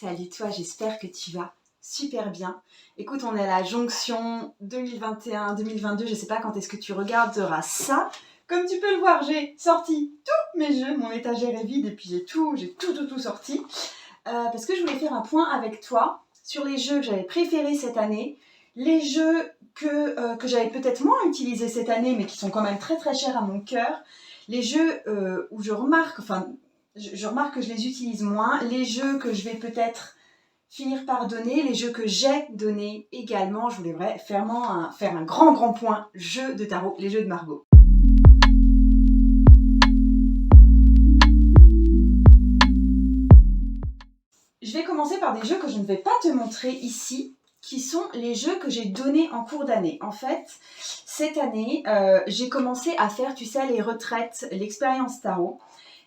Salut toi, j'espère que tu vas super bien. Écoute, on est à la jonction 2021-2022, je sais pas quand est-ce que tu regarderas ça. Comme tu peux le voir, j'ai sorti tous mes jeux, mon étagère est vide et puis j'ai tout sorti. Parce que je voulais faire un point avec toi sur les jeux que j'avais préférés cette année, les jeux que j'avais peut-être moins utilisés cette année mais qui sont quand même très très chers à mon cœur, les jeux où je remarque que je les utilise moins, les jeux que je vais peut-être finir par donner, les jeux que j'ai donnés également. Je voulais faire un grand point jeu de tarot, les jeux de Margot. Je vais commencer par des jeux que je ne vais pas te montrer ici, qui sont les jeux que j'ai donnés en cours d'année. En fait, cette année, j'ai commencé à faire, tu sais, les retraites, l'expérience tarot.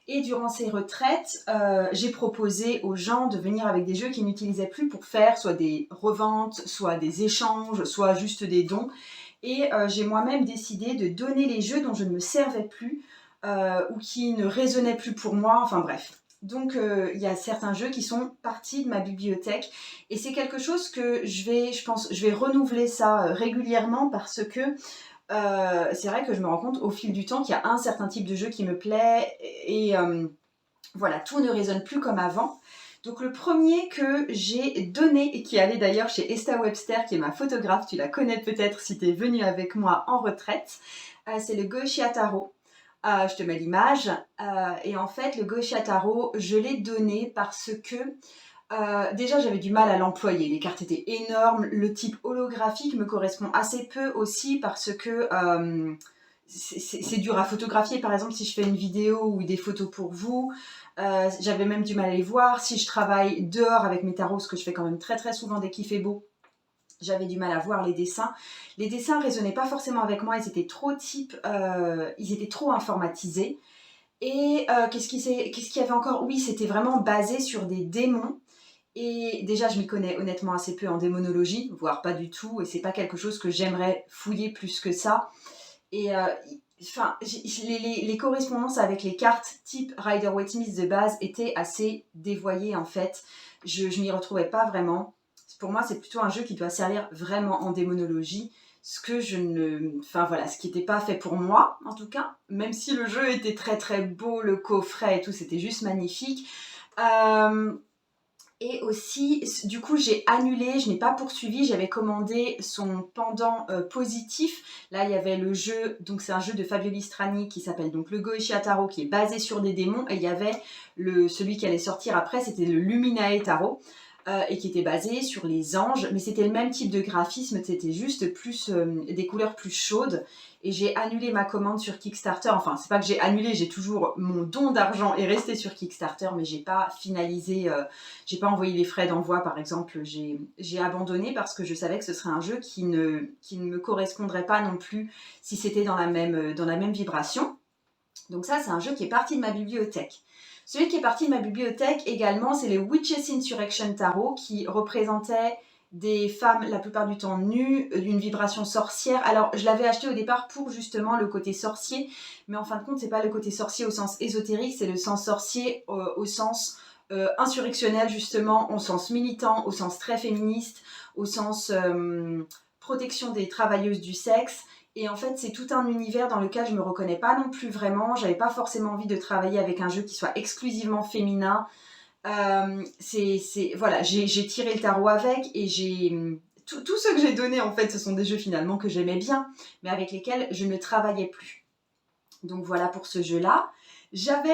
Et durant ces retraites, j'ai proposé aux gens de venir avec des jeux qu'ils n'utilisaient plus pour faire soit des reventes, soit des échanges, soit juste des dons. Et j'ai moi-même décidé de donner les jeux dont je ne me servais plus ou qui ne résonnaient plus pour moi, enfin bref. Donc il y a certains jeux qui sont partis de ma bibliothèque et c'est quelque chose que je vais renouveler ça régulièrement parce que c'est vrai que je me rends compte au fil du temps qu'il y a un certain type de jeu qui me plaît et voilà, tout ne résonne plus comme avant. Donc le premier que j'ai donné et qui est allé d'ailleurs chez Esta Webster, qui est ma photographe, tu la connais peut-être si tu es venue avec moi en retraite, c'est le Goetia Tarot. Je te mets l'image. Et en fait, le Goetia Tarot, je l'ai donné parce que déjà, j'avais du mal à l'employer. Les cartes étaient énormes. Le type holographique me correspond assez peu aussi parce que c'est dur à photographier. Par exemple, si je fais une vidéo ou des photos pour vous, j'avais même du mal à les voir. Si je travaille dehors avec mes tarots, ce que je fais quand même très très souvent dès qu'il fait beau, j'avais du mal à voir les dessins. Les dessins ne résonnaient pas forcément avec moi. Ils étaient trop informatisés. Et qu'est-ce qu'il y avait encore? Oui, c'était vraiment basé sur des démons. Et déjà, je m'y connais honnêtement assez peu en démonologie, voire pas du tout, et c'est pas quelque chose que j'aimerais fouiller plus que ça. Et les correspondances avec les cartes type Rider-Waite-Smith de base étaient assez dévoyées en fait. Je m'y retrouvais pas vraiment. Pour moi, c'est plutôt un jeu qui doit servir vraiment en démonologie, ce qui n'était pas fait pour moi en tout cas. Même si le jeu était très très beau, le coffret et tout, c'était juste magnifique. Et aussi, du coup, j'ai annulé, je n'ai pas poursuivi, j'avais commandé son pendant positif. Là, il y avait le jeu, donc c'est un jeu de Fabio Listrani qui s'appelle donc le Goetia Tarot, qui est basé sur des démons. Et il y avait celui qui allait sortir après, c'était le Luminae Tarot, et qui était basé sur les anges. Mais c'était le même type de graphisme, c'était juste plus des couleurs plus chaudes. Et j'ai annulé ma commande sur Kickstarter. Enfin, c'est pas que j'ai annulé, j'ai toujours mon don d'argent est resté sur Kickstarter, mais j'ai pas finalisé, j'ai pas envoyé les frais d'envoi par exemple. J'ai abandonné parce que je savais que ce serait un jeu qui ne me correspondrait pas non plus si c'était dans la même vibration. Donc ça, c'est un jeu qui est parti de ma bibliothèque. Celui qui est parti de ma bibliothèque également, c'est le Witches Insurrection Tarot qui représentait des femmes la plupart du temps nues, d'une vibration sorcière. Alors je l'avais acheté au départ pour justement le côté sorcier, mais en fin de compte c'est pas le côté sorcier au sens ésotérique, c'est le sens sorcier au sens insurrectionnel justement, au sens militant, au sens très féministe, au sens protection des travailleuses du sexe. Et en fait, c'est tout un univers dans lequel je me reconnais pas non plus vraiment. J'avais pas forcément envie de travailler avec un jeu qui soit exclusivement féminin. Voilà, j'ai tiré le tarot avec et tout ce que j'ai donné en fait, ce sont des jeux finalement que j'aimais bien, mais avec lesquels je ne travaillais plus. Donc voilà pour ce jeu-là.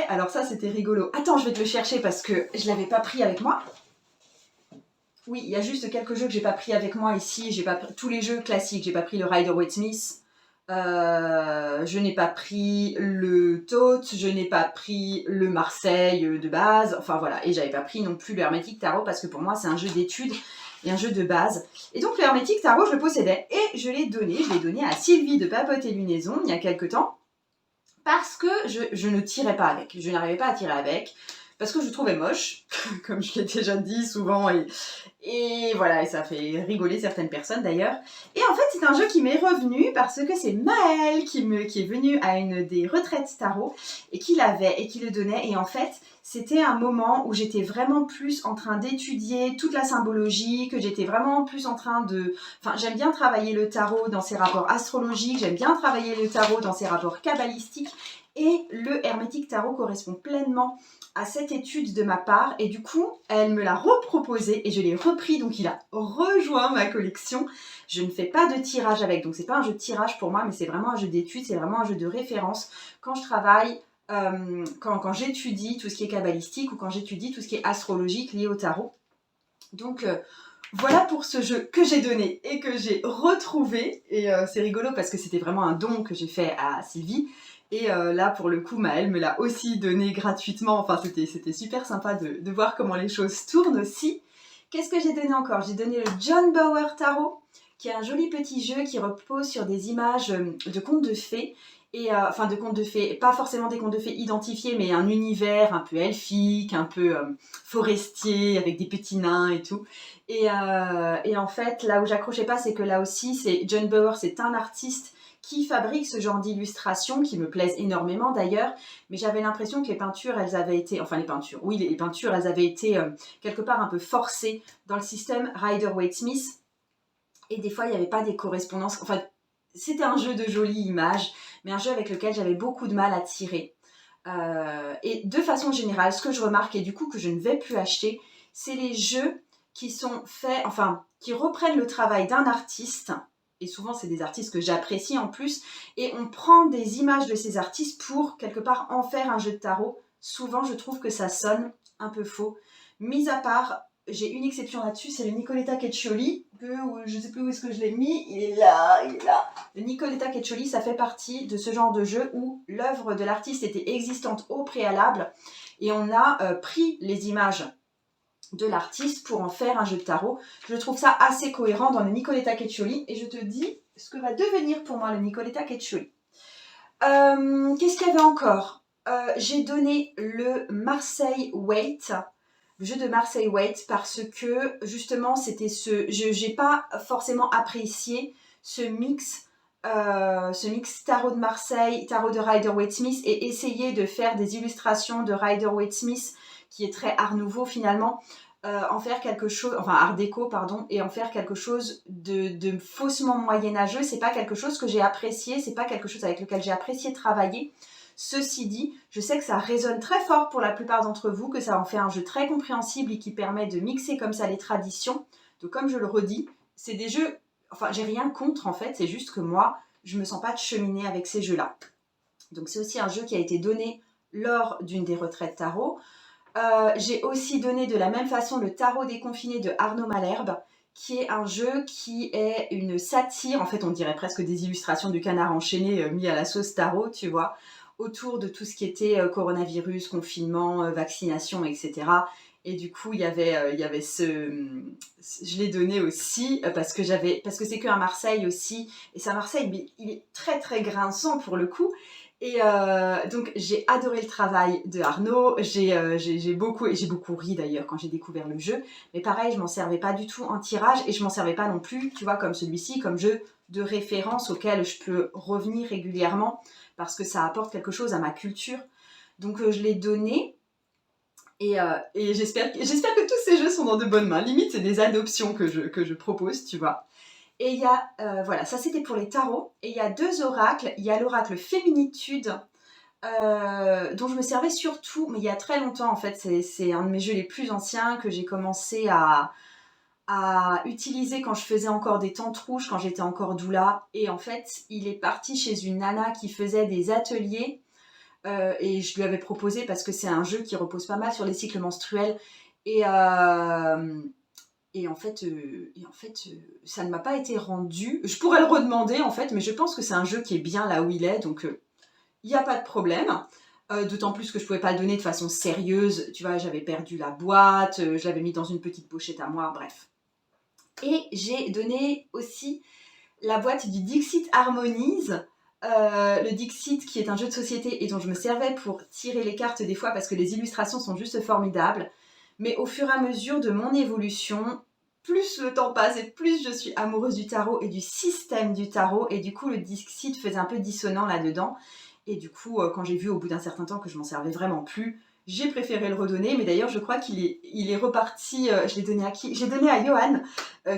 Alors ça c'était rigolo. Attends, je vais te le chercher parce que je l'avais pas pris avec moi. Oui, il y a juste quelques jeux que j'ai pas pris avec moi ici. J'ai pas pris tous les jeux classiques. J'ai pas pris le Rider-Waite-Smith. Je n'ai pas pris le Thoth, je n'ai pas pris le Marseille de base, enfin voilà, et j'avais pas pris non plus le Hermétique Tarot parce que pour moi c'est un jeu d'études et un jeu de base. Et donc le Hermétique Tarot je le possédais et je l'ai donné à Sylvie de Papote et Lunaison il y a quelques temps parce que je ne tirais pas avec, je n'arrivais pas à tirer avec. parce que je trouvais moche, comme je l'ai déjà dit souvent, et voilà, et ça fait rigoler certaines personnes d'ailleurs. Et en fait, c'est un jeu qui m'est revenu parce que c'est Maëlle qui est venue à une des retraites tarot et qui l'avait et qui le donnait. Et en fait, c'était un moment où j'étais vraiment plus en train d'étudier toute la symbologie, que j'étais vraiment plus en train de... Enfin, j'aime bien travailler le tarot dans ses rapports astrologiques, j'aime bien travailler le tarot dans ses rapports kabbalistiques. Et le hermétique tarot correspond pleinement à cette étude de ma part, et du coup elle me l'a reproposé et je l'ai repris, donc il a rejoint ma collection. Je ne fais pas de tirage avec, donc c'est pas un jeu de tirage pour moi, mais c'est vraiment un jeu d'étude, c'est vraiment un jeu de référence quand je travaille, quand j'étudie tout ce qui est kabbalistique ou quand j'étudie tout ce qui est astrologique lié au tarot. Donc voilà pour ce jeu que j'ai donné et que j'ai retrouvé, et c'est rigolo parce que c'était vraiment un don que j'ai fait à Sylvie. Et là, pour le coup, Maëlle me l'a aussi donné gratuitement. Enfin, c'était super sympa de voir comment les choses tournent aussi. Qu'est-ce que j'ai donné encore? J'ai donné le John Bower Tarot, qui est un joli petit jeu qui repose sur des images de contes de fées. Et enfin, de contes de fées, pas forcément des contes de fées identifiés, mais un univers un peu elfique, un peu forestier, avec des petits nains et tout. Et en fait, là où j'accrochais pas, c'est que là aussi, John Bower, c'est un artiste qui fabrique ce genre d'illustrations qui me plaisent énormément d'ailleurs, mais j'avais l'impression que les peintures, elles avaient été, enfin les peintures, oui les peintures, elles avaient été quelque part un peu forcées dans le système Rider-Waite-Smith, et des fois il n'y avait pas des correspondances, enfin c'était un jeu de jolies images, mais un jeu avec lequel j'avais beaucoup de mal à tirer. Et de façon générale, ce que je remarque, et du coup que je ne vais plus acheter, c'est les jeux qui sont faits, enfin qui reprennent le travail d'un artiste, et souvent c'est des artistes que j'apprécie en plus, et on prend des images de ces artistes pour quelque part en faire un jeu de tarot. Souvent je trouve que ça sonne un peu faux. Mis à part, j'ai une exception là-dessus, c'est le Nicoletta Queccioli, je ne sais plus où est-ce que je l'ai mis, il est là. Le Nicoletta Queccioli, ça fait partie de ce genre de jeu où l'œuvre de l'artiste était existante au préalable, et on a pris les images de l'artiste pour en faire un jeu de tarot. Je trouve ça assez cohérent dans le Nicoletta Queccioli, et je te dis ce que va devenir pour moi le Nicoletta Queccioli. Qu'est-ce qu'il y avait encore? J'ai donné le Marseille Waite, le jeu de Marseille Waite, parce que justement c'était j'ai pas forcément apprécié ce mix tarot de Marseille, tarot de Rider-Waite-Smith, et essayer de faire des illustrations de Rider-Waite-Smith qui est très art nouveau finalement, en faire quelque chose, enfin art déco pardon, et en faire quelque chose de faussement moyenâgeux. C'est pas quelque chose que j'ai apprécié, c'est pas quelque chose avec lequel j'ai apprécié travailler. Ceci dit, je sais que ça résonne très fort pour la plupart d'entre vous, que ça en fait un jeu très compréhensible et qui permet de mixer comme ça les traditions. Donc comme je le redis, c'est des jeux, enfin j'ai rien contre en fait, c'est juste que moi, je me sens pas de cheminer avec ces jeux-là. Donc c'est aussi un jeu qui a été donné lors d'une des retraites tarot. J'ai aussi donné de la même façon le Tarot déconfiné de Arnaud Malherbe, qui est un jeu qui est une satire, en fait on dirait presque des illustrations du Canard enchaîné mis à la sauce tarot, tu vois, autour de tout ce qui était coronavirus, confinement, vaccination, etc. Et du coup, il y avait je l'ai donné aussi parce que c'est qu'un Marseille aussi, et c'est un Marseille, mais il est très très grinçant pour le coup. Et donc j'ai adoré le travail de Arnaud, j'ai beaucoup ri d'ailleurs quand j'ai découvert le jeu, mais pareil, je m'en servais pas du tout en tirage, et je m'en servais pas non plus, tu vois, comme celui-ci, comme jeu de référence auquel je peux revenir régulièrement parce que ça apporte quelque chose à ma culture. Donc je l'ai donné, et j'espère que tous ces jeux sont dans de bonnes mains. Limite, c'est des adoptions que je propose, tu vois. Et il y a, voilà, ça c'était pour les tarots. Et il y a 2 oracles. Il y a l'oracle Féminitude, dont je me servais surtout, mais il y a très longtemps en fait. C'est un de mes jeux les plus anciens que j'ai commencé à utiliser quand je faisais encore des tentes rouges, quand j'étais encore doula. Et en fait, il est parti chez une nana qui faisait des ateliers. Et je lui avais proposé parce que c'est un jeu qui repose pas mal sur les cycles menstruels. Et en fait, ça ne m'a pas été rendu. Je pourrais le redemander en fait, mais je pense que c'est un jeu qui est bien là où il est, donc il n'y a pas de problème. D'autant plus que je ne pouvais pas le donner de façon sérieuse. Tu vois, j'avais perdu la boîte, je l'avais mis dans une petite pochette à moi, bref. Et j'ai donné aussi la boîte du Dixit Harmonies, le Dixit qui est un jeu de société et dont je me servais pour tirer les cartes des fois parce que les illustrations sont juste formidables. Mais au fur et à mesure de mon évolution, plus le temps passe et plus je suis amoureuse du tarot et du système du tarot. Et du coup, le Dixit faisait un peu dissonant là-dedans. Et du coup, quand j'ai vu au bout d'un certain temps que je m'en servais vraiment plus, j'ai préféré le redonner. Mais d'ailleurs, je crois qu'il est reparti. Je l'ai donné à qui? J'ai donné à Johan,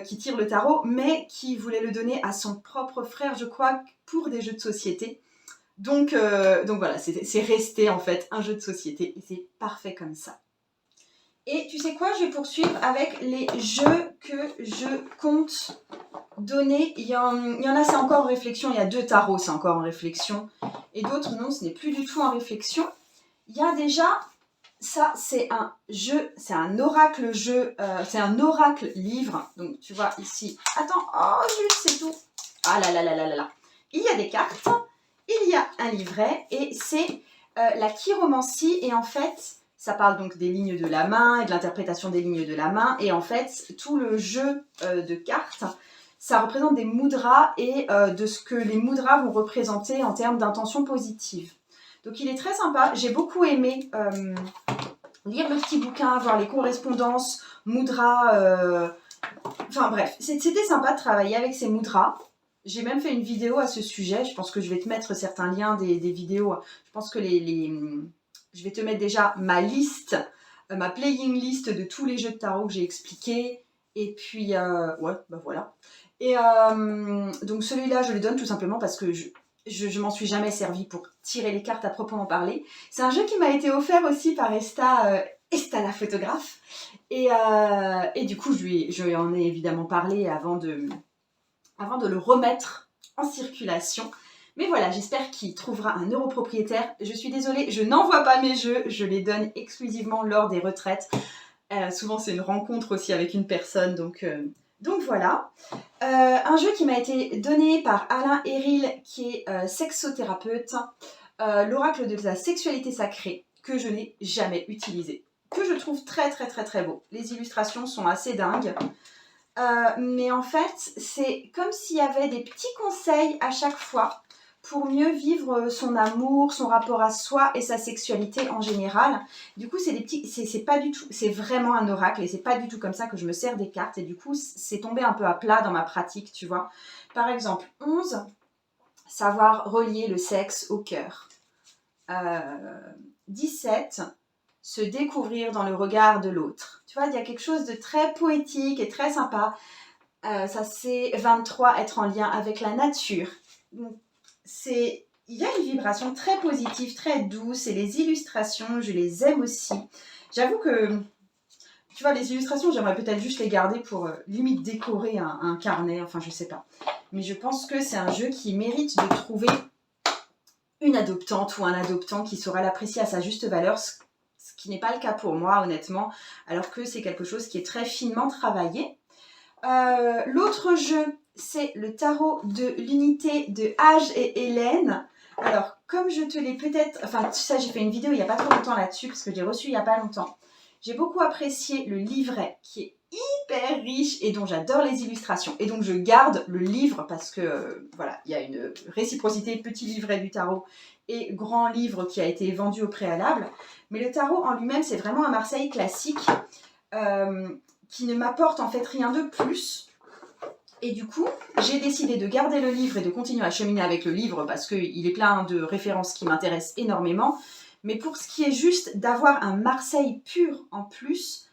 qui tire le tarot, mais qui voulait le donner à son propre frère, je crois, pour des jeux de société. Donc voilà, c'est resté en fait un jeu de société et c'est parfait comme ça. Et tu sais quoi, je vais poursuivre avec les jeux que je compte donner. Il y en a, c'est encore en réflexion. Il y a 2 tarots, c'est encore en réflexion. Et d'autres, non, ce n'est plus du tout en réflexion. Il y a déjà, ça, c'est un jeu, c'est un oracle jeu, c'est un oracle livre. Donc, tu vois ici, attends, oh, zut, c'est tout. Ah là là là là là là. Il y a des cartes, il y a un livret et c'est la chiromancie. Et en fait, ça parle donc des lignes de la main et de l'interprétation des lignes de la main. Et en fait, tout le jeu de cartes, ça représente des mudras et de ce que les mudras vont représenter en termes d'intention positive. Donc il est très sympa. J'ai beaucoup aimé lire le petit bouquin, voir les correspondances, mudras. Enfin bref, c'était sympa de travailler avec ces mudras. J'ai même fait une vidéo à ce sujet. Je pense que je vais te mettre certains liens des vidéos. Je pense que je vais te mettre déjà ma liste, ma playing list de tous les jeux de tarot que j'ai expliqués. Et puis, ouais, bah voilà. Et donc celui-là, je le donne tout simplement parce que je m'en suis jamais servi pour tirer les cartes à proprement parler. C'est un jeu qui m'a été offert aussi par Esta la photographe. Et du coup, je lui en ai évidemment parlé avant de le remettre en circulation. Mais voilà, j'espère qu'il trouvera un neuropropriétaire. Je suis désolée, je n'envoie pas mes jeux, je les donne exclusivement lors des retraites. Souvent, c'est une rencontre aussi avec une personne, donc voilà. Un jeu qui m'a été donné par Alain Héril, qui est sexothérapeute, l'oracle de la sexualité sacrée, que je n'ai jamais utilisé, que je trouve très très très très beau. Les illustrations sont assez dingues. Mais en fait, c'est comme s'il y avait des petits conseils à chaque fois pour mieux vivre son amour, son rapport à soi et sa sexualité en général. Du coup, c'est des petits, c'est pas du tout, c'est vraiment un oracle et c'est pas du tout comme ça que je me sers des cartes et du coup, c'est tombé un peu à plat dans ma pratique, tu vois. Par exemple, 11, savoir relier le sexe au cœur. 17, se découvrir dans le regard de l'autre. Tu vois, il y a quelque chose de très poétique et très sympa. Ça, c'est 23, être en lien avec la nature. Donc, il y a une vibration très positive, très douce, et les illustrations, je les aime aussi. J'avoue que, tu vois, les illustrations, j'aimerais peut-être juste les garder pour limite décorer un carnet, enfin, je sais pas. Mais je pense que c'est un jeu qui mérite de trouver une adoptante ou un adoptant qui saura l'apprécier à sa juste valeur, ce qui n'est pas le cas pour moi, honnêtement, alors que c'est quelque chose qui est très finement travaillé. L'autre jeu, c'est le tarot de l'unité de Age et Hélène. Alors, comme je te l'ai peut-être... Enfin, ça, j'ai fait une vidéo il n'y a pas trop longtemps là-dessus, parce que j'ai reçu il n'y a pas longtemps. J'ai beaucoup apprécié le livret, qui est hyper riche et dont j'adore les illustrations. Et donc, je garde le livre, parce que, voilà, il y a une réciprocité, petit livret du tarot et grand livre qui a été vendu au préalable. Mais le tarot en lui-même, c'est vraiment un Marseille classique, qui ne m'apporte en fait rien de plus. Et du coup, j'ai décidé de garder le livre et de continuer à cheminer avec le livre parce qu'il est plein de références qui m'intéressent énormément. Mais pour ce qui est juste d'avoir un Marseille pur en plus,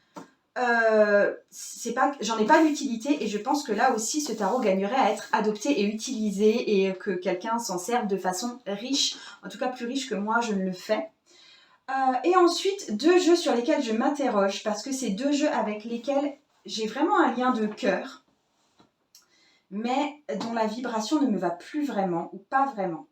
j'en ai pas d'utilité et je pense que là aussi ce tarot gagnerait à être adopté et utilisé et que quelqu'un s'en serve de façon riche, en tout cas plus riche que moi je ne le fais. Et ensuite, 2 jeux sur lesquels je m'interroge parce que c'est 2 jeux avec lesquels j'ai vraiment un lien de cœur, mais dont la vibration ne me va plus vraiment ou pas vraiment.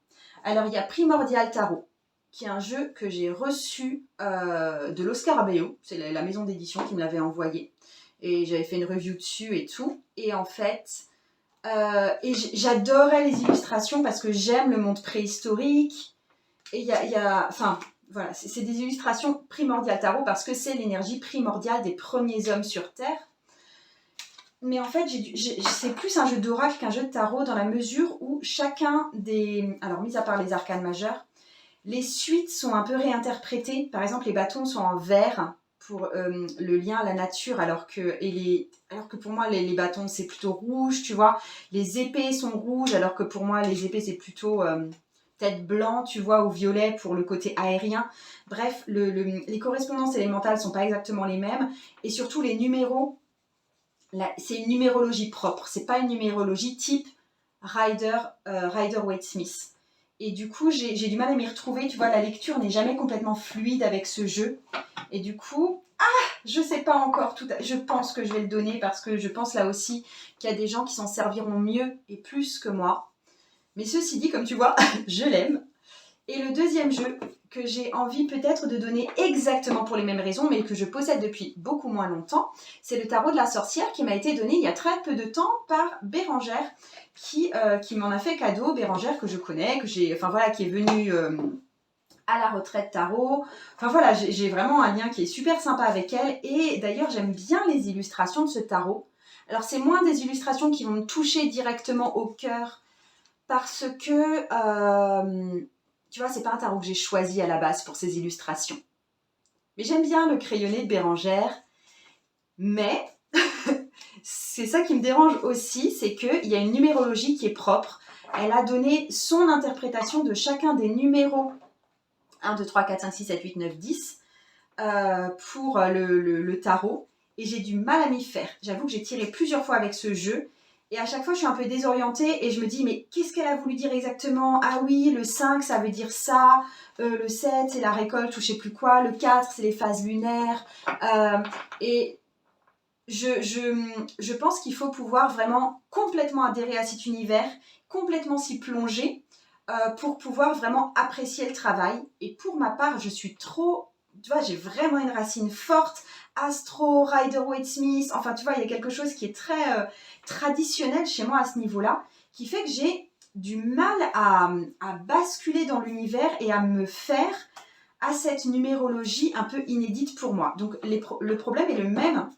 Alors, il y a Primordial Tarot, qui est un jeu que j'ai reçu de l'Oscar Abello, c'est la maison d'édition qui me l'avait envoyé, et j'avais fait une review dessus et tout. Et en fait, j'adorais les illustrations parce que j'aime le monde préhistorique. Et enfin, voilà, c'est des illustrations primordiales tarot parce que c'est l'énergie primordiale des premiers hommes sur Terre. mais en fait, c'est plus un jeu d'oracle qu'un jeu de tarot dans la mesure où chacun des... Alors, mis à part les arcanes majeures, les suites sont un peu réinterprétées. Par exemple, les bâtons sont en vert pour le lien à la nature, alors que pour moi, les bâtons, c'est plutôt rouge, tu vois. Les épées sont rouges, alors que pour moi, les épées, c'est plutôt peut-être blanc, tu vois, ou violet pour le côté aérien. Bref, les correspondances élémentales ne sont pas exactement les mêmes. Et surtout, les numéros, c'est une numérologie propre. C'est pas une numérologie type Rider-Waite-Smith. Et du coup, j'ai du mal à m'y retrouver. Tu vois, la lecture n'est jamais complètement fluide avec ce jeu. Et du coup, je sais pas encore. Je pense que je vais le donner parce que je pense là aussi qu'il y a des gens qui s'en serviront mieux et plus que moi. Mais ceci dit, comme tu vois, je l'aime. Et le deuxième jeu que j'ai envie peut-être de donner exactement pour les mêmes raisons, mais que je possède depuis beaucoup moins longtemps, c'est le tarot de la sorcière qui m'a été donné il y a très peu de temps par Bérangère, qui m'en a fait cadeau. Bérangère que je connais, qui est venue à la retraite tarot. Enfin voilà, j'ai vraiment un lien qui est super sympa avec elle. Et d'ailleurs, j'aime bien les illustrations de ce tarot. Alors, c'est moins des illustrations qui vont me toucher directement au cœur parce que... tu vois, c'est pas un tarot que j'ai choisi à la base pour ses illustrations. Mais j'aime bien le crayonné de Bérangère. Mais c'est ça qui me dérange aussi, c'est qu'il y a une numérologie qui est propre. Elle a donné son interprétation de chacun des numéros 1, 2, 3, 4, 5, 6, 7, 8, 9, 10 pour le tarot. Et j'ai du mal à m'y faire. J'avoue que j'ai tiré plusieurs fois avec ce jeu. Et à chaque fois, je suis un peu désorientée et je me dis, mais qu'est-ce qu'elle a voulu dire exactement? Ah oui, le 5, ça veut dire ça. Le 7, c'est la récolte ou je sais plus quoi. Le 4, c'est les phases lunaires. Et je pense qu'il faut pouvoir vraiment complètement adhérer à cet univers, complètement s'y plonger pour pouvoir vraiment apprécier le travail. Et pour ma part, je suis trop... Tu vois, j'ai vraiment une racine forte. Astro, Rider-Waite-Smith, enfin tu vois, il y a quelque chose qui est très traditionnel chez moi à ce niveau-là, qui fait que j'ai du mal à basculer dans l'univers et à me faire à cette numérologie un peu inédite pour moi. Donc le problème est le même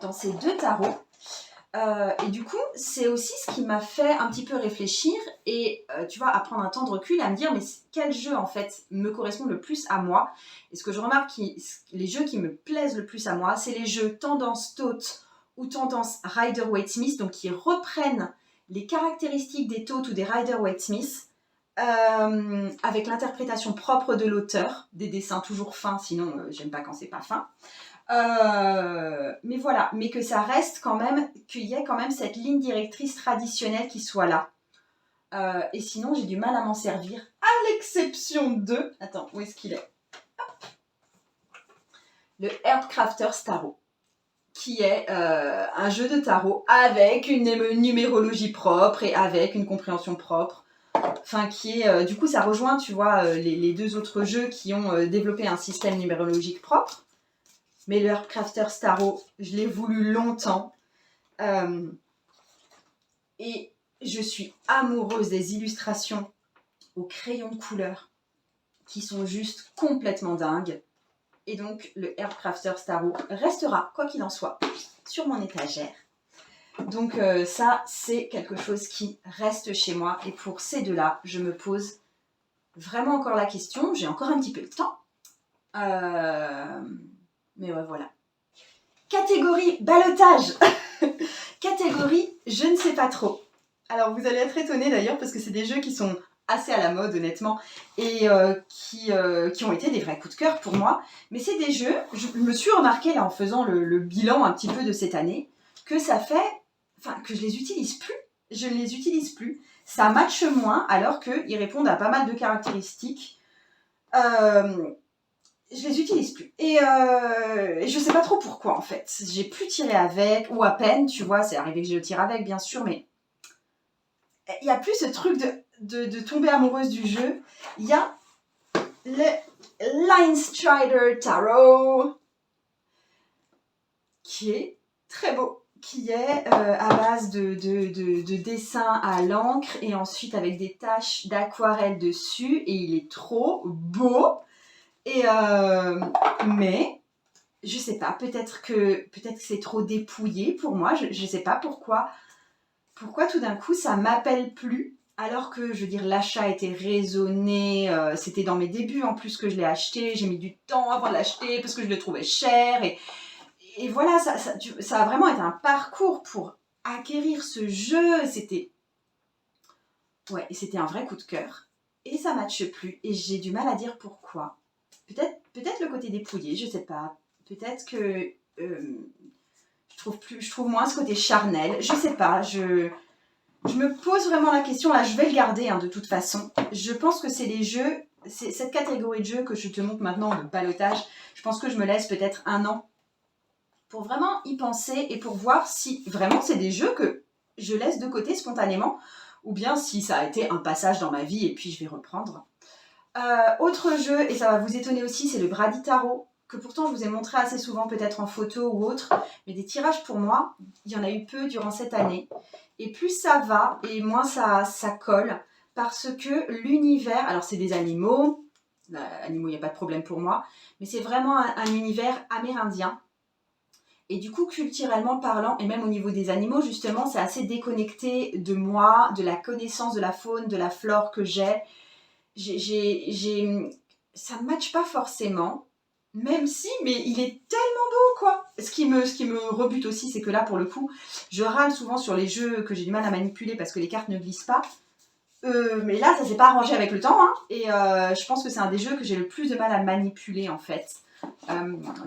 dans ces deux tarots. Et du coup, c'est aussi ce qui m'a fait un petit peu réfléchir et tu vois, à prendre un temps de recul, à me dire mais quel jeu en fait me correspond le plus à moi. Et ce que je remarque, les jeux qui me plaisent le plus à moi, c'est les jeux tendance Thoth ou tendance Rider-Waite-Smith, donc qui reprennent les caractéristiques des Thoth ou des Rider-Waite-Smith avec l'interprétation propre de l'auteur, des dessins toujours fins, sinon j'aime pas quand c'est pas fin. Mais voilà, mais que ça reste quand même, qu'il y ait quand même cette ligne directrice traditionnelle qui soit là. Et sinon, j'ai du mal à m'en servir, à l'exception de... Attends, où est-ce qu'il est? Hop. Le Herbcrafters Tarot, qui est un jeu de tarot avec une numérologie propre et avec une compréhension propre. Enfin, qui est... du coup, ça rejoint, tu vois, les deux autres jeux qui ont développé un système numérologique propre. Mais le Herbcrafters Tarot, je l'ai voulu longtemps. Et je suis amoureuse des illustrations au crayon de couleur qui sont juste complètement dingues. Et donc, le Herbcrafters Tarot restera, quoi qu'il en soit, sur mon étagère. Donc ça, c'est quelque chose qui reste chez moi. Et pour ces deux-là, je me pose vraiment encore la question. J'ai encore un petit peu de temps. Mais ouais, voilà. Catégorie ballottage. Catégorie je ne sais pas trop. Alors vous allez être étonnés d'ailleurs parce que c'est des jeux qui sont assez à la mode honnêtement et qui ont été des vrais coups de cœur pour moi. Mais c'est des jeux, je me suis remarqué là en faisant le bilan un petit peu de cette année, que ça fait, enfin que je les utilise plus. Je ne les utilise plus. Ça matche moins alors qu'ils répondent à pas mal de caractéristiques. Je les utilise plus. Et je sais pas trop pourquoi en fait. J'ai plus tiré avec, ou à peine, tu vois, c'est arrivé que je tire avec bien sûr, mais il y a plus ce truc de tomber amoureuse du jeu. Il y a le Linestrider Tarot, qui est très beau, qui est à base de dessins à l'encre et ensuite avec des taches d'aquarelle dessus, et il est trop beau. Et mais je sais pas, peut-être que c'est trop dépouillé pour moi, je sais pas pourquoi tout d'un coup ça m'appelle plus, alors que je veux dire l'achat était raisonné, c'était dans mes débuts en plus que je l'ai acheté, j'ai mis du temps avant de l'acheter parce que je le trouvais cher et voilà, ça a vraiment été un parcours pour acquérir ce jeu, c'était un vrai coup de cœur et ça matche plus et j'ai du mal à dire pourquoi. Peut-être le côté dépouillé, je sais pas, peut-être que je trouve moins ce côté charnel, je sais pas, je me pose vraiment la question, là je vais le garder hein, de toute façon. Je pense que c'est les jeux, c'est cette catégorie de jeux que je te montre maintenant de ballottage, je pense que je me laisse peut-être 1 an pour vraiment y penser et pour voir si vraiment c'est des jeux que je laisse de côté spontanément ou bien si ça a été un passage dans ma vie et puis je vais reprendre. Autre jeu, et ça va vous étonner aussi, c'est le Brady Tarot, que pourtant je vous ai montré assez souvent peut-être en photo ou autre, mais des tirages pour moi, il y en a eu peu durant cette année. Et plus ça va, et moins ça colle, parce que l'univers, alors c'est des animaux, animaux il n'y a pas de problème pour moi, mais c'est vraiment un univers amérindien. Et du coup, culturellement parlant, et même au niveau des animaux, justement, c'est assez déconnecté de moi, de la connaissance de la faune, de la flore que j'ai. Ça ne matche pas forcément, même si, mais il est tellement beau, quoi. Ce qui me rebute aussi, c'est que là, pour le coup, je râle souvent sur les jeux que j'ai du mal à manipuler parce que les cartes ne glissent pas. Mais là, ça s'est pas arrangé avec le temps, hein, et je pense que c'est un des jeux que j'ai le plus de mal à manipuler, en fait.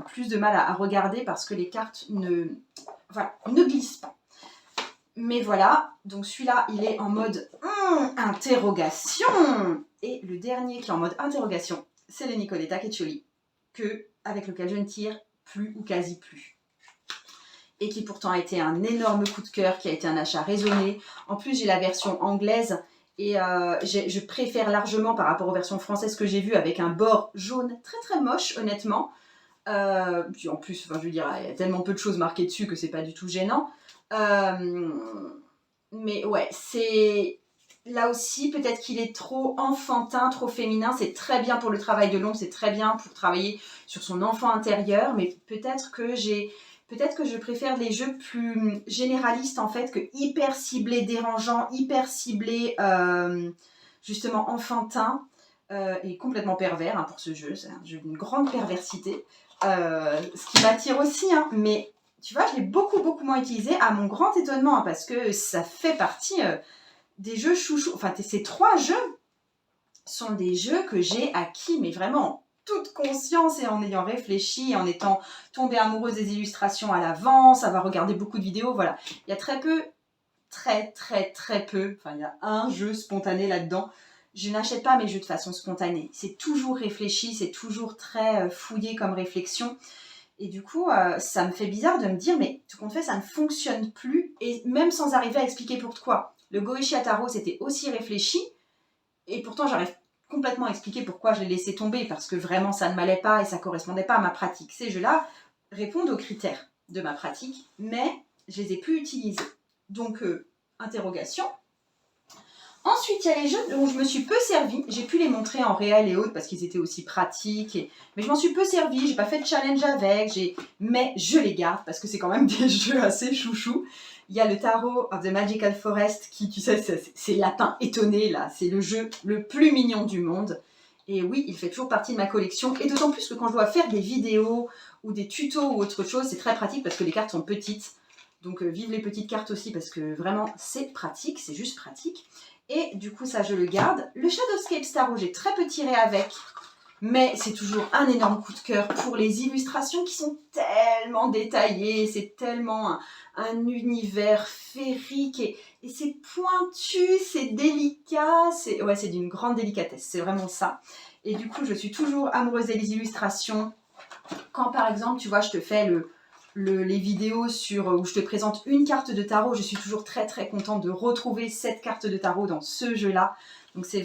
Plus de mal à regarder parce que les cartes ne glissent pas. Mais voilà, donc celui-là, il est en mode interrogation. Et le dernier qui est en mode interrogation, c'est le Nicoletta Ketcholi, avec lequel je ne tire plus ou quasi plus. Et qui pourtant a été un énorme coup de cœur, qui a été un achat raisonné. En plus, j'ai la version anglaise et je préfère largement par rapport aux versions françaises que j'ai vues avec un bord jaune très très moche, honnêtement. Puis en plus, je veux dire, il y a tellement peu de choses marquées dessus que c'est pas du tout gênant. Mais ouais, c'est là aussi peut-être qu'il est trop enfantin, trop féminin. C'est très bien pour le travail de l'ombre, c'est très bien pour travailler sur son enfant intérieur, mais peut-être que je préfère les jeux plus généralistes en fait, que hyper ciblés, dérangeants, hyper ciblés, justement enfantin et complètement pervers hein, pour ce jeu. C'est un jeu d'une grande perversité. Ce qui m'attire aussi, hein, mais tu vois, je l'ai beaucoup moins utilisé à mon grand étonnement hein, parce que ça fait partie des jeux chouchous. Enfin, ces 3 jeux sont des jeux que j'ai acquis, mais vraiment en toute conscience et en ayant réfléchi, en étant tombée amoureuse des illustrations à l'avance, avoir regardé beaucoup de vidéos. Voilà, il y a très peu, très peu, enfin, il y a un jeu spontané là-dedans. Je n'achète pas mes jeux de façon spontanée. C'est toujours réfléchi, c'est toujours très fouillé comme réflexion. Et du coup, ça me fait bizarre de me dire, mais tout compte fait, ça ne fonctionne plus. Et même sans arriver à expliquer pourquoi. Le Goeshi Ataro, c'était aussi réfléchi. Et pourtant, j'arrive complètement à expliquer pourquoi je l'ai laissé tomber. Parce que vraiment, ça ne m'allait pas et ça ne correspondait pas à ma pratique. Ces jeux-là répondent aux critères de ma pratique, mais je les ai plus utilisés. Donc, interrogation. Ensuite, il y a les jeux dont je me suis peu servie. J'ai pu les montrer en réel et autres parce qu'ils étaient aussi pratiques. Mais je m'en suis peu servie. J'ai pas fait de challenge avec. Mais je les garde parce que c'est quand même des jeux assez chouchous. Il y a le Tarot of the Magical Forest qui, tu sais, c'est lapin étonné là. C'est le jeu le plus mignon du monde. Et oui, il fait toujours partie de ma collection. Et d'autant plus que quand je dois faire des vidéos ou des tutos ou autre chose, c'est très pratique parce que les cartes sont petites. Donc vive les petites cartes aussi parce que vraiment c'est pratique, c'est juste pratique. Et du coup ça je le garde. Le Shadowscape Tarot j'ai très peu tiré avec, mais c'est toujours un énorme coup de cœur pour les illustrations qui sont tellement détaillées. C'est tellement un univers féerique et c'est pointu, c'est délicat, c'est d'une grande délicatesse, c'est vraiment ça. Et du coup je suis toujours amoureuse des illustrations. Quand par exemple tu vois je te fais les vidéos où je te présente une carte de tarot, je suis toujours très contente de retrouver cette carte de tarot dans ce jeu-là. Donc c'est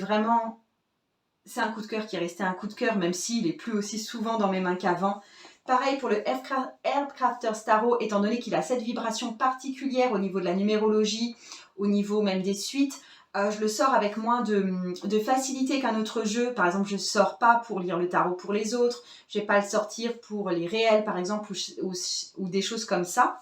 un coup de cœur qui est resté un coup de cœur, même s'il est plus aussi souvent dans mes mains qu'avant. Pareil pour le Herbcrafters Tarot, étant donné qu'il a cette vibration particulière au niveau de la numérologie, au niveau même des suites. Je le sors avec moins de facilité qu'un autre jeu. Par exemple, je ne sors pas pour lire le tarot pour les autres. Je ne vais pas le sortir pour les réels, par exemple, ou des choses comme ça.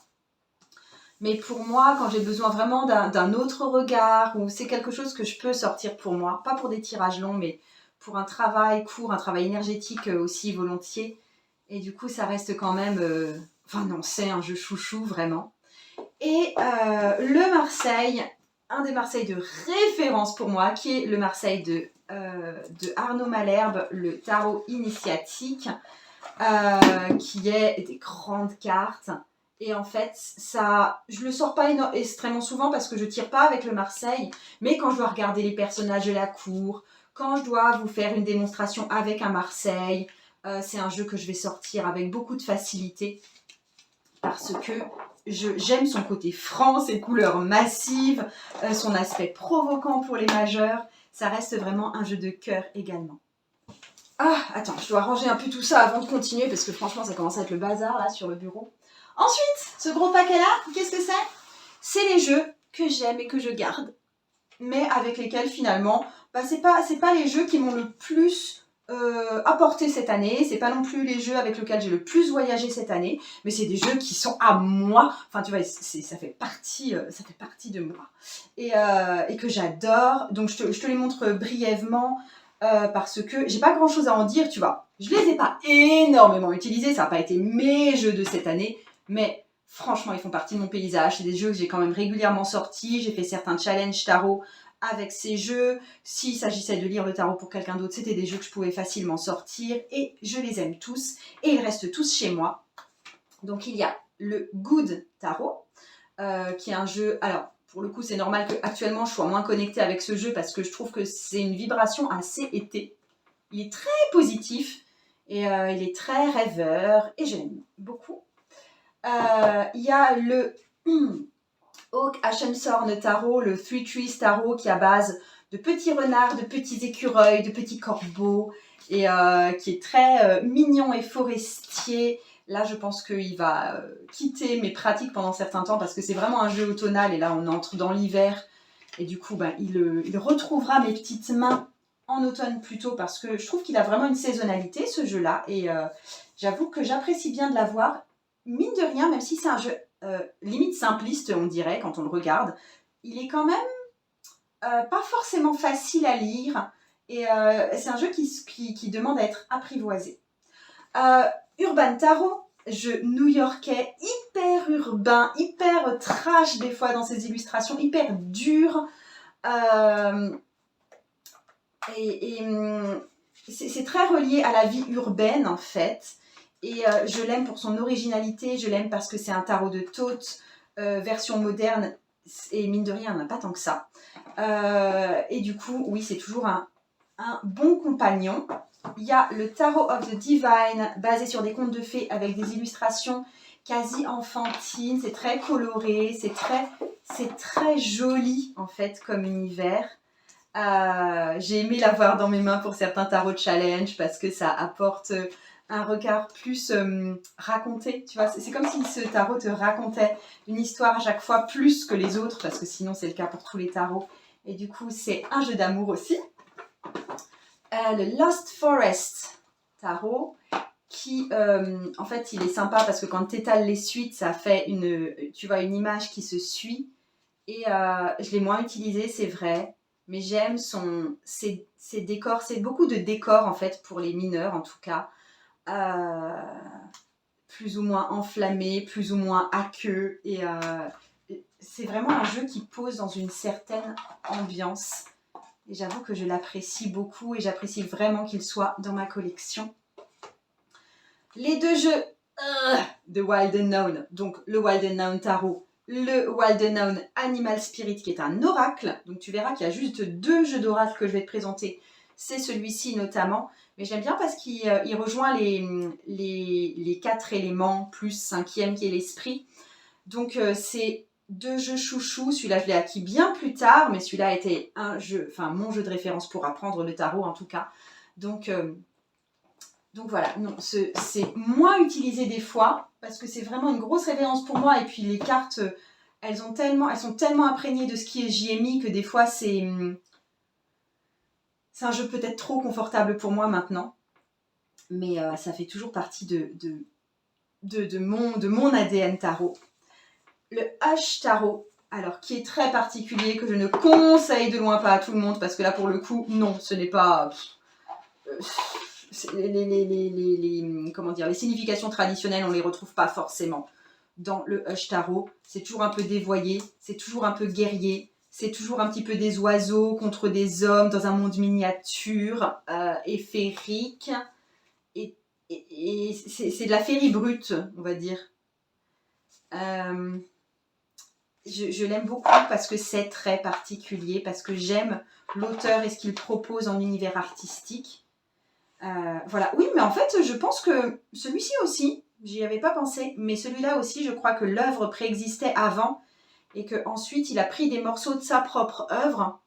Mais pour moi, quand j'ai besoin vraiment d'un autre regard, ou c'est quelque chose que je peux sortir pour moi, pas pour des tirages longs, mais pour un travail court, un travail énergétique aussi volontiers. Et du coup, ça reste quand même... Enfin non, c'est un jeu chouchou, vraiment. Et le Marseille, un des Marseilles de référence pour moi, qui est le Marseille de Arnaud Malherbe, le tarot initiatique, qui est des grandes cartes. Et en fait, ça, je le sors pas extrêmement souvent parce que je tire pas avec le Marseille, mais quand je dois regarder les personnages de la cour, quand je dois vous faire une démonstration avec un Marseille, c'est un jeu que je vais sortir avec beaucoup de facilité parce que j'aime son côté franc, ses couleurs massives, son aspect provoquant pour les majeurs. Ça reste vraiment un jeu de cœur également. Ah, attends, je dois ranger un peu tout ça avant de continuer parce que franchement, ça commence à être le bazar là sur le bureau. Ensuite, ce gros paquet-là, qu'est-ce que c'est? C'est les jeux que j'aime et que je garde, mais avec lesquels finalement, bah, c'est pas les jeux qui m'ont le plus apporté cette année, c'est pas non plus les jeux avec lesquels j'ai le plus voyagé cette année, mais c'est des jeux qui sont à moi, enfin tu vois, ça fait partie de moi, et que j'adore. Donc je te les montre brièvement, parce que j'ai pas grand chose à en dire, tu vois. Je les ai pas énormément utilisés, ça n'a pas été mes jeux de cette année, mais franchement, ils font partie de mon paysage. C'est des jeux que j'ai quand même régulièrement sortis. J'ai fait certains challenges tarot avec ces jeux. S'il s'agissait de lire le tarot pour quelqu'un d'autre, c'était des jeux que je pouvais facilement sortir. Et je les aime tous. Et ils restent tous chez moi. Donc, il y a le Good Tarot, qui est un jeu... Alors, pour le coup, c'est normal qu'actuellement, je sois moins connectée avec ce jeu parce que je trouve que c'est une vibration assez été. Il est très positif et il est très rêveur et je l'aime beaucoup. Il y a le Oak Ascensorn Tarot, le Three Trees Tarot, qui est à base de petits renards, de petits écureuils, de petits corbeaux, et qui est très mignon et forestier. Là, je pense qu'il va quitter mes pratiques pendant certains temps parce que c'est vraiment un jeu automnal et là, on entre dans l'hiver. Et du coup, ben, il retrouvera mes petites mains en automne plutôt parce que je trouve qu'il a vraiment une saisonnalité, ce jeu-là. Et j'avoue que j'apprécie bien de l'avoir. Mine de rien, même si c'est un jeu limite simpliste, on dirait, quand on le regarde, il est quand même pas forcément facile à lire. Et c'est un jeu qui demande à être apprivoisé. Urban Tarot, jeu new-yorkais, hyper urbain, hyper trash des fois dans ses illustrations, hyper dur. C'est très relié à la vie urbaine en fait. Et je l'aime pour son originalité, je l'aime parce que c'est un tarot de Thoth, version moderne, et mine de rien, on n'a pas tant que ça. Et du coup, oui, c'est toujours un bon compagnon. Il y a le Tarot of the Divine, basé sur des contes de fées avec des illustrations quasi enfantines. C'est très coloré, c'est très joli en fait comme univers. J'ai aimé l'avoir dans mes mains pour certains tarots challenge parce que ça apporte un regard plus raconté, tu vois, c'est comme si ce tarot te racontait une histoire à chaque fois plus que les autres, parce que sinon c'est le cas pour tous les tarots, et du coup c'est un jeu d'amour aussi. Le Lost Forest tarot, qui en fait il est sympa parce que quand tu étales les suites, ça fait tu vois, une image qui se suit, et je l'ai moins utilisé, c'est vrai, mais j'aime ses décors, c'est beaucoup de décors en fait pour les mineurs en tout cas. Plus ou moins enflammé, plus ou moins aqueux, et c'est vraiment un jeu qui pose dans une certaine ambiance, et j'avoue que je l'apprécie beaucoup et j'apprécie vraiment qu'il soit dans ma collection. Les deux jeux de Wild Unknown, donc le Wild Unknown Tarot, le Wild Unknown Animal Spirit qui est un oracle, donc tu verras qu'il y a juste 2 jeux d'oracle que je vais te présenter, c'est celui-ci notamment. Mais j'aime bien parce qu'il rejoint les 4 éléments plus 5e qui est l'esprit. Donc c'est 2 jeux chouchous. Celui-là je l'ai acquis bien plus tard, mais celui-là a été mon jeu de référence pour apprendre le tarot en tout cas. Donc voilà, non, c'est moins utilisé des fois parce que c'est vraiment une grosse référence pour moi. Et puis les cartes, elles sont tellement imprégnées de ce qui est JMI que des fois c'est un jeu peut-être trop confortable pour moi maintenant. Mais ça fait toujours partie de mon ADN tarot. Le Hush Tarot, alors qui est très particulier, que je ne conseille de loin pas à tout le monde, parce que là pour le coup, non, ce n'est pas... comment dire, les significations traditionnelles, on ne les retrouve pas forcément dans le Hush Tarot. C'est toujours un peu dévoyé, c'est toujours un peu guerrier, c'est toujours un petit peu des oiseaux contre des hommes dans un monde miniature et féerique. Et c'est de la féerie brute, on va dire. Je l'aime beaucoup parce que c'est très particulier, parce que j'aime l'auteur et ce qu'il propose en univers artistique. Voilà, oui, mais en fait, je pense que celui-ci aussi, j'y avais pas pensé, mais celui-là aussi, je crois que l'œuvre préexistait avant et qu'ensuite, il a pris des morceaux de sa propre œuvre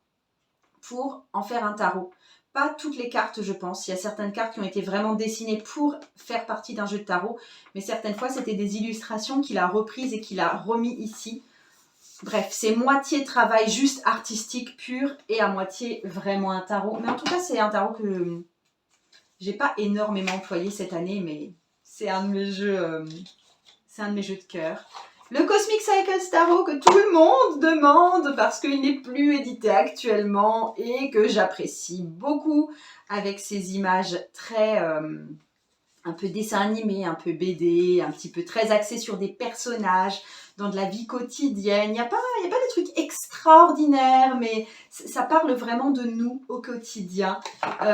pour en faire un tarot. Pas toutes les cartes, je pense. Il y a certaines cartes qui ont été vraiment dessinées pour faire partie d'un jeu de tarot, mais certaines fois, c'était des illustrations qu'il a reprises et qu'il a remis ici. Bref, c'est moitié travail juste artistique pur et à moitié vraiment un tarot. Mais en tout cas, c'est un tarot que j'ai pas énormément employé cette année, mais c'est un de mes jeux, de cœur. Le Cosmic Cycles Tarot que tout le monde demande parce qu'il n'est plus édité actuellement et que j'apprécie beaucoup avec ses images très un peu dessin animé, un peu BD, un petit peu très axé sur des personnages dans de la vie quotidienne. Il n'y a pas des trucs extraordinaires, mais ça parle vraiment de nous au quotidien.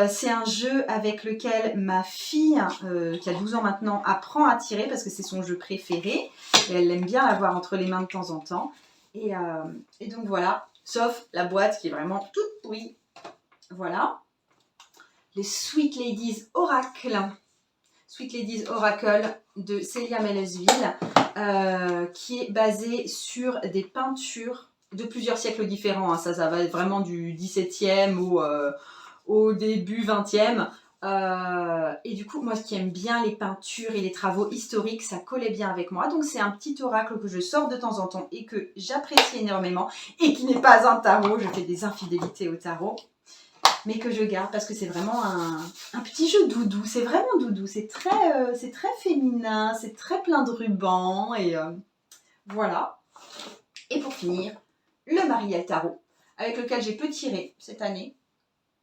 C'est un jeu avec lequel ma fille, qui a 12 ans maintenant, apprend à tirer parce que c'est son jeu préféré. Et elle aime bien l'avoir entre les mains de temps en temps. Et donc voilà, sauf la boîte qui est vraiment toute pourrie. Voilà. Les Sweet Ladies Oracle. Sweet Ladies Oracle de Célia Mellesville, qui est basée sur des peintures de plusieurs siècles différents. Hein. Ça va vraiment du 17e au début 20e. Et du coup, moi qui aime bien les peintures et les travaux historiques, ça collait bien avec moi. Donc c'est un petit oracle que je sors de temps en temps et que j'apprécie énormément et qui n'est pas un tarot. Je fais des infidélités au tarot, mais que je garde parce que c'est vraiment un petit jeu doudou. C'est vraiment doudou. C'est très féminin, c'est très plein de rubans et voilà. Et pour finir, le Marielle Tarot, avec lequel j'ai peu tiré cette année,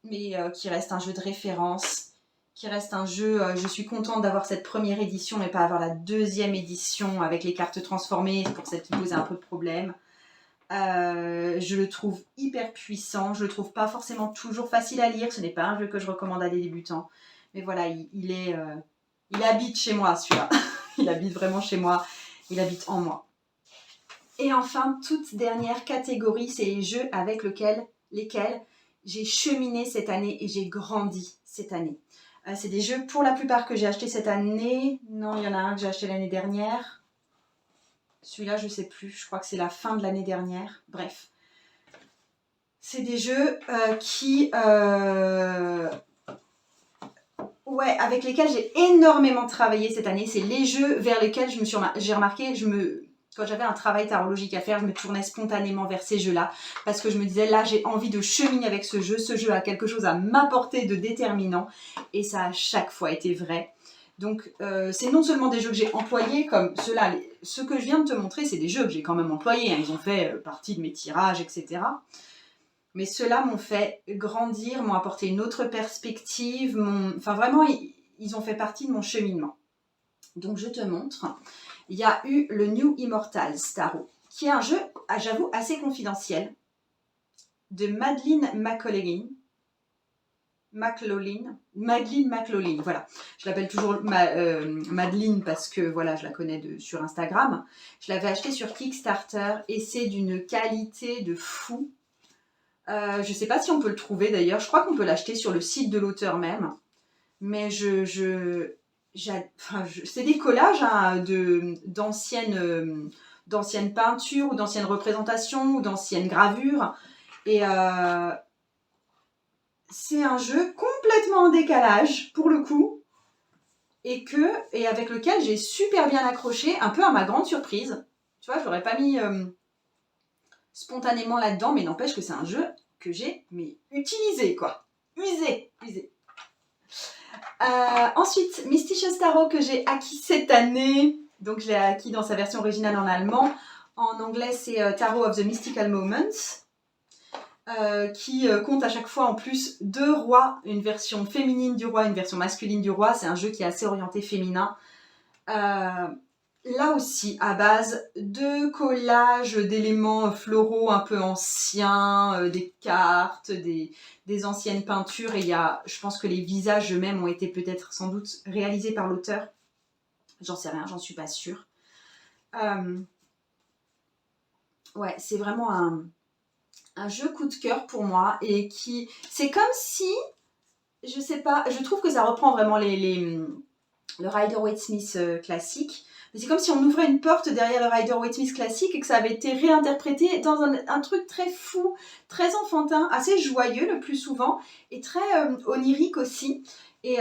mais qui reste un jeu de référence, qui reste un jeu... je suis contente d'avoir cette première édition et pas avoir la deuxième édition avec les cartes transformées pour celle qui posait un peu de problème. Je le trouve hyper puissant, je le trouve pas forcément toujours facile à lire, ce n'est pas un jeu que je recommande à des débutants, mais voilà, il habite chez moi celui-là, il habite vraiment chez moi, il habite en moi. Et enfin, toute dernière catégorie, c'est les jeux avec lesquels j'ai cheminé cette année et j'ai grandi cette année. C'est des jeux pour la plupart que j'ai achetés cette année, non, il y en a un que j'ai acheté l'année dernière. Celui-là, je ne sais plus. Je crois que c'est la fin de l'année dernière. Bref. C'est des jeux avec lesquels j'ai énormément travaillé cette année. C'est les jeux vers lesquels j'ai remarqué, quand j'avais un travail tarologique à faire, je me tournais spontanément vers ces jeux-là. Parce que je me disais, là, j'ai envie de cheminer avec ce jeu. Ce jeu a quelque chose à m'apporter de déterminant. Et ça a chaque fois été vrai. Donc, c'est non seulement des jeux que j'ai employés, comme ceux-là, ceux que je viens de te montrer, c'est des jeux que j'ai quand même employés, hein, ils ont fait partie de mes tirages, etc. Mais ceux-là m'ont fait grandir, m'ont apporté une autre perspective, enfin vraiment, ils ont fait partie de mon cheminement. Donc, je te montre. Il y a eu le New Immortals Tarot, qui est un jeu, j'avoue, assez confidentiel, de Madeleine McLaughlin, voilà. Je l'appelle toujours Madeleine parce que voilà, je la connais sur Instagram. Je l'avais acheté sur Kickstarter et c'est d'une qualité de fou. Je ne sais pas si on peut le trouver d'ailleurs. Je crois qu'on peut l'acheter sur le site de l'auteur même. Mais c'est des collages hein, d'anciennes peintures ou d'anciennes représentations ou d'anciennes gravures. Et c'est un jeu complètement en décalage, pour le coup, et avec lequel j'ai super bien accroché, un peu à ma grande surprise. Tu vois, je l'aurais pas mis spontanément là-dedans, mais n'empêche que c'est un jeu que j'ai utilisé, quoi. Usé. Ensuite, Mysterious Tarot que j'ai acquis cette année. Donc, je l'ai acquis dans sa version originale en allemand. En anglais, c'est Tarot of the Mystical Moments. Qui compte à chaque fois en plus 2 rois, une version féminine du roi, une version masculine du roi. C'est un jeu qui est assez orienté féminin. Là aussi, à base de collages d'éléments floraux un peu anciens, des cartes, des anciennes peintures. Et je pense que les visages eux-mêmes ont été peut-être sans doute réalisés par l'auteur. J'en sais rien, j'en suis pas sûre. Ouais, c'est vraiment un jeu coup de cœur pour moi et c'est comme si, je sais pas, je trouve que ça reprend vraiment le Rider-Waite-Smith classique, mais c'est comme si on ouvrait une porte derrière le Rider-Waite-Smith classique et que ça avait été réinterprété dans un truc très fou, très enfantin, assez joyeux le plus souvent et très onirique aussi. Et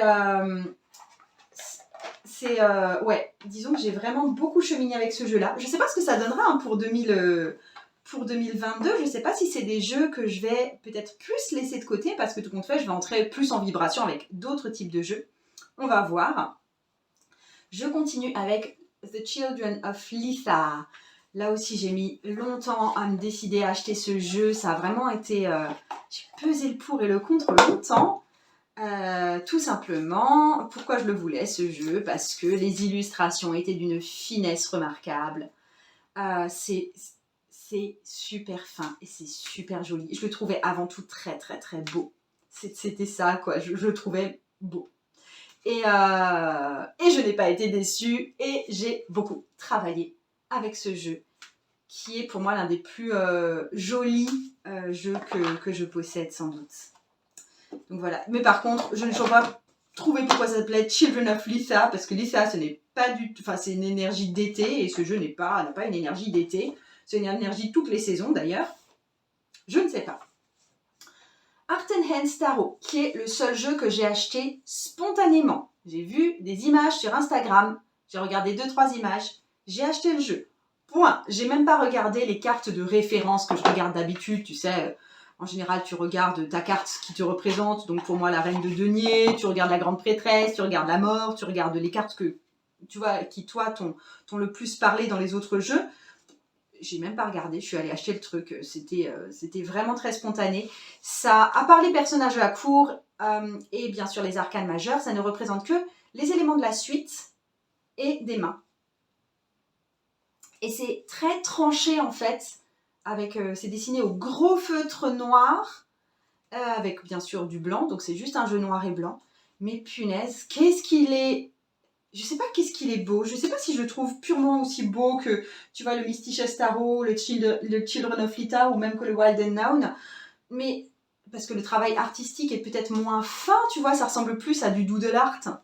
ouais, disons que j'ai vraiment beaucoup cheminé avec ce jeu-là. Je sais pas ce que ça donnera hein, pour 2022, je ne sais pas si c'est des jeux que je vais peut-être plus laisser de côté parce que tout compte fait, je vais entrer plus en vibration avec d'autres types de jeux. On va voir. Je continue avec The Children of Litha. Là aussi, j'ai mis longtemps à me décider à acheter ce jeu. Ça a vraiment été... j'ai pesé le pour et le contre longtemps. Tout simplement, pourquoi je le voulais ce jeu? Parce que les illustrations étaient d'une finesse remarquable. C'est super fin et c'est super joli. Je le trouvais avant tout très très très beau. C'était ça quoi, je le trouvais beau. Et je n'ai pas été déçue et j'ai beaucoup travaillé avec ce jeu qui est pour moi l'un des plus jolis jeux que je possède sans doute. Donc voilà. Mais par contre, je ne sais pas trouver pourquoi ça s'appelait Children of Litha parce que Litha ce n'est pas du tout, enfin c'est une énergie d'été et ce jeu n'a pas une énergie d'été. C'est une énergie toutes les saisons d'ailleurs. Je ne sais pas. Art & Hands Tarot, qui est le seul jeu que j'ai acheté spontanément. J'ai vu des images sur Instagram, j'ai regardé 2-3 images, j'ai acheté le jeu. Point. J'ai même pas regardé les cartes de référence que je regarde d'habitude, tu sais. En général, tu regardes ta carte qui te représente, donc pour moi la reine de denier, tu regardes la grande prêtresse, tu regardes la mort, tu regardes les cartes que tu vois qui toi t'ont le plus parlé dans les autres jeux. J'ai même pas regardé, je suis allée acheter le truc, c'était vraiment très spontané. Ça, à part les personnages de la cour et bien sûr les arcanes majeures, ça ne représente que les éléments de la suite et des mains. Et c'est très tranché en fait, c'est dessiné au gros feutre noir, avec bien sûr du blanc, donc c'est juste un jeu noir et blanc. Mais punaise, qu'est-ce qu'il est... Je sais pas qu'est-ce qu'il est beau, je sais pas si je le trouve purement aussi beau que, tu vois, le Mysterious Tarot, le Children of Litha ou même que le Wild and Noun, mais parce que le travail artistique est peut-être moins fin, tu vois, ça ressemble plus à du doodle art.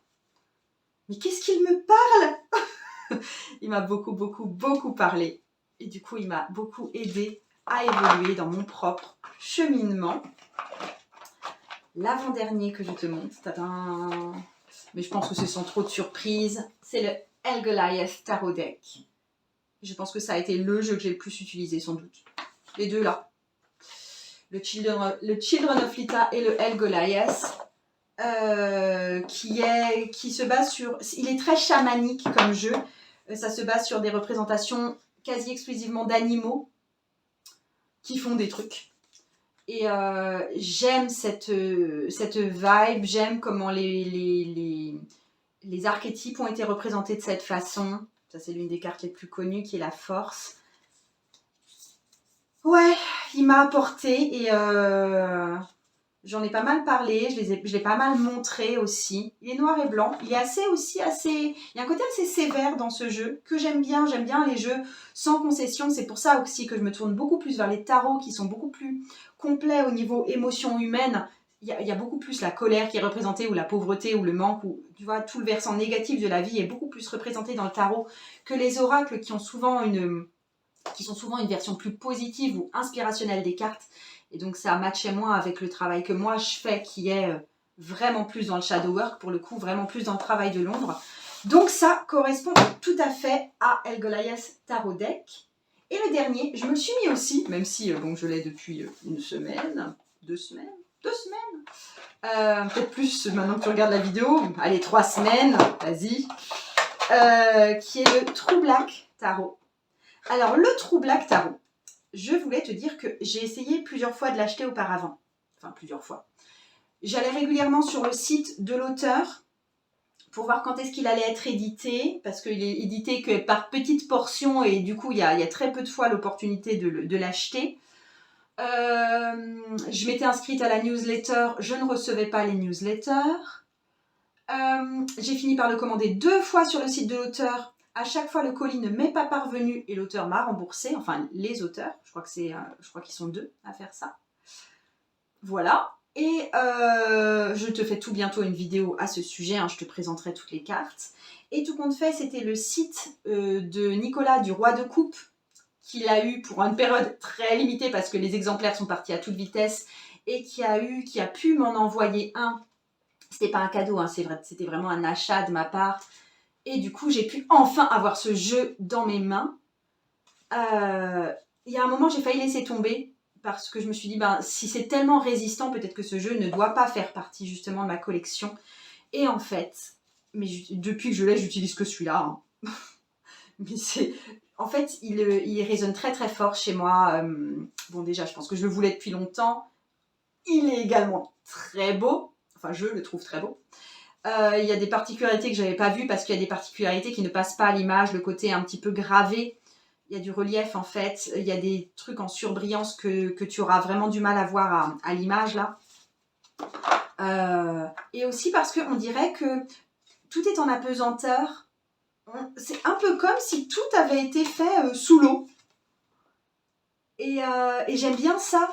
Mais qu'est-ce qu'il me parle? Il m'a beaucoup, beaucoup, beaucoup parlé. Et du coup, il m'a beaucoup aidé à évoluer dans mon propre cheminement. L'avant-dernier que je te montre, tadam, mais je pense que c'est sans trop de surprise, c'est le Helgoliath Tarot Deck. Je pense que ça a été le jeu que j'ai le plus utilisé, sans doute. Les deux là. Le Children of Litha et le Helgoliath, qui se base sur... Il est très chamanique comme jeu. Ça se base sur des représentations quasi exclusivement d'animaux qui font des trucs. Et j'aime cette vibe, j'aime comment les archétypes ont été représentés de cette façon. Ça, c'est l'une des cartes les plus connues, qui est la force. Ouais, il m'a apporté et j'en ai pas mal parlé, je l'ai pas mal montré aussi. Il est noir et blanc, il est assez... Il y a un côté assez sévère dans ce jeu, que j'aime bien les jeux sans concession. C'est pour ça aussi que je me tourne beaucoup plus vers les tarots, qui sont beaucoup plus complets au niveau émotion humaine. Il y a beaucoup plus la colère qui est représentée, ou la pauvreté, ou le manque, ou tu vois, tout le versant négatif de la vie est beaucoup plus représenté dans le tarot que les oracles qui sont souvent une version plus positive ou inspirationnelle des cartes. Et donc ça matchait moins avec le travail que moi je fais, qui est vraiment plus dans le shadow work, pour le coup, vraiment plus dans le travail de l'ombre. Donc ça correspond tout à fait à Helgoliath Tarot Deck. Et le dernier, je me le suis mis aussi, même si bon, je l'ai depuis une semaine, 2 semaines, 2 semaines. Peut-être plus maintenant que tu regardes la vidéo. Allez, 3 semaines, vas-y. Qui est le True Black Tarot. Alors, le True Black Tarot, je voulais te dire que j'ai essayé plusieurs fois de l'acheter auparavant. Enfin, plusieurs fois. J'allais régulièrement sur le site de l'auteur pour voir quand est-ce qu'il allait être édité, parce qu'il est édité que par petites portions et du coup, il y a très peu de fois l'opportunité de l'acheter. Je m'étais inscrite à la newsletter, je ne recevais pas les newsletters. J'ai fini par le commander 2 fois sur le site de l'auteur. À chaque fois, le colis ne m'est pas parvenu et l'auteur m'a remboursé. Enfin, les auteurs. Je crois qu'ils sont 2 à faire ça. Voilà. Et je te fais tout bientôt une vidéo à ce sujet. Hein, je te présenterai toutes les cartes. Et tout compte fait, c'était le site de Nicolas du Roi de Coupe qu'il a eu pour une période très limitée parce que les exemplaires sont partis à toute vitesse et qui a pu m'en envoyer un. C'était pas un cadeau, hein, c'est vrai, c'était vraiment un achat de ma part. Et du coup, j'ai pu enfin avoir ce jeu dans mes mains. Il y a un moment, j'ai failli laisser tomber parce que je me suis dit, ben, si c'est tellement résistant, peut-être que ce jeu ne doit pas faire partie justement de ma collection. Et en fait, mais depuis que je l'ai, j'utilise que celui-là. Hein. Mais en fait, il résonne très très fort chez moi. Bon, déjà, je pense que je le voulais depuis longtemps. Il est également très beau. Enfin, je le trouve très beau. Il y a des particularités que je n'avais pas vues parce qu'il y a des particularités qui ne passent pas à l'image, le côté un petit peu gravé. Il y a du relief en fait. Il y a des trucs en surbrillance que tu auras vraiment du mal à voir à l'image là. Et aussi parce qu'on dirait que tout est en apesanteur. C'est un peu comme si tout avait été fait sous l'eau. Et j'aime bien ça.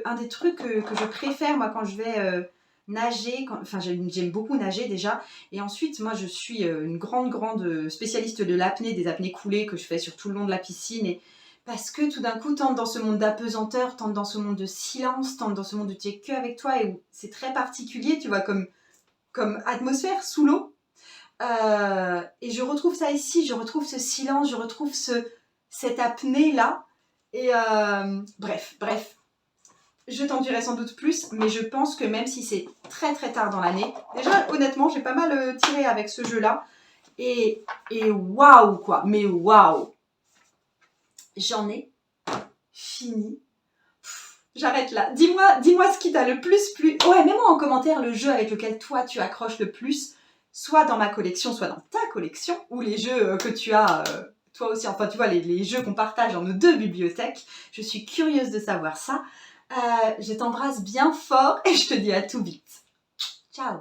Un des trucs que je préfère moi quand je vais nager, enfin j'aime beaucoup nager déjà. Et ensuite moi je suis une grande spécialiste de l'apnée, des apnées coulées que je fais sur tout le long de la piscine. Et parce que tout d'un coup t'entres dans ce monde d'apesanteur, t'entres dans ce monde de silence, t'entres dans ce monde où tu es que avec toi et où c'est très particulier, tu vois, comme atmosphère sous l'eau. Et je retrouve ça ici, je retrouve ce silence, je retrouve cette apnée là. Et bref, je t'en dirai sans doute plus, mais je pense que même si c'est très très tard dans l'année, déjà honnêtement j'ai pas mal tiré avec ce jeu là, et waouh quoi, mais waouh, j'en ai fini. J'arrête là, dis-moi ce qui t'a le plus plu, ouais, mets-moi en commentaire le jeu avec lequel toi tu accroches le plus, soit dans ma collection, soit dans ta collection, ou les jeux que tu as... toi aussi, enfin tu vois, les jeux qu'on partage dans nos 2 bibliothèques. Je suis curieuse de savoir ça. Je t'embrasse bien fort et je te dis à tout vite. Ciao!